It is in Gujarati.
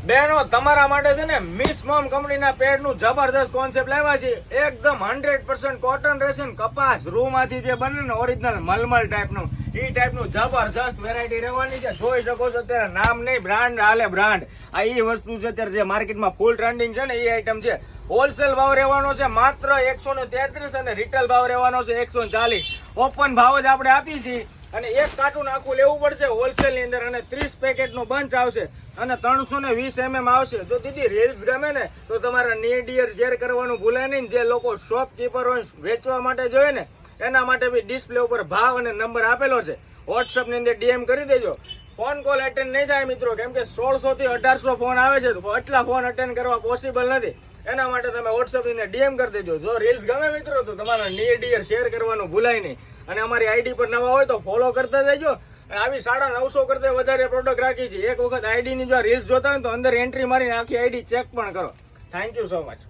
બહેનો તમારા માટે છે ને મિસ મોમ કંપનીના પેડનું જબરદસ્ત કોન્સેપ્ટ લાવ્યા છે. એકદમ 100% કોટન રેશિન કપાસ રૂમાંથી જે બને ને ઓરિજિનલ મલમલ ટાઈપનું એ ટાઈપનું જબરજસ્ત વેરાયટી રહેવાની છે. જોઈ શકો છો અત્યારે નામ નહીં બ્રાન્ડ હાલે બ્રાન્ડ. આ એ વસ્તુ છે અત્યારે જે માર્કેટમાં ફૂલ ટ્રેન્ડિંગ છે ને એ આઈટમ છે. હોલસેલ ભાવ રહેવાનો છે માત્ર 133 અને રિટેલ ભાવ રહેવાનો છે 140. ઓપન ભાવ જ આપણે આપીએ છીએ અને એક કાર્ટૂન આખું લેવું પડશે હોલસેલ ની અંદર અને 30 પેકેટ નો બંચ આવશે અને 320 mm આવશે. જો દીદી રીલ્સ ગમે ને તો તમારા નિયર શેર કરવાનું ભૂલાય નહીં. જે લોકો શોપકીપર હોય વેચવા માટે જોઈએ ને એના માટે બી ડિસ્પ્લે ઉપર ભાવ અને નંબર આપેલો છે. વોટ્સઅપ ની અંદર ડીએમ કરી દેજો. ફોન કોલ અટેન્ડ નહીં થાય મિત્રો, કેમ કે 1600 થી 1800 ફોન આવે છે તો એટલા ફોન અટેન્ડ કરવા પોસિબલ નથી. એના માટે તમે વોટ્સઅપ ની અંદર ડીએમ કરી દેજો. જો રીલ્સ ગમે મિત્રો તો તમારા નિયર શેર કરવાનું ભૂલાય નહીં અને અમારી આઈડી પર નવા હોય તો ફોલો કરતા જજો. આવી 950 કરતા વધારે પ્રોડક્ટ રાખી છે. એક વખત આઈડી ની જો રીલ્સ જોતા હોય તો અંદર એન્ટ્રી મારીને આખી આઈડી ચેક પણ કરો. Thank you so much.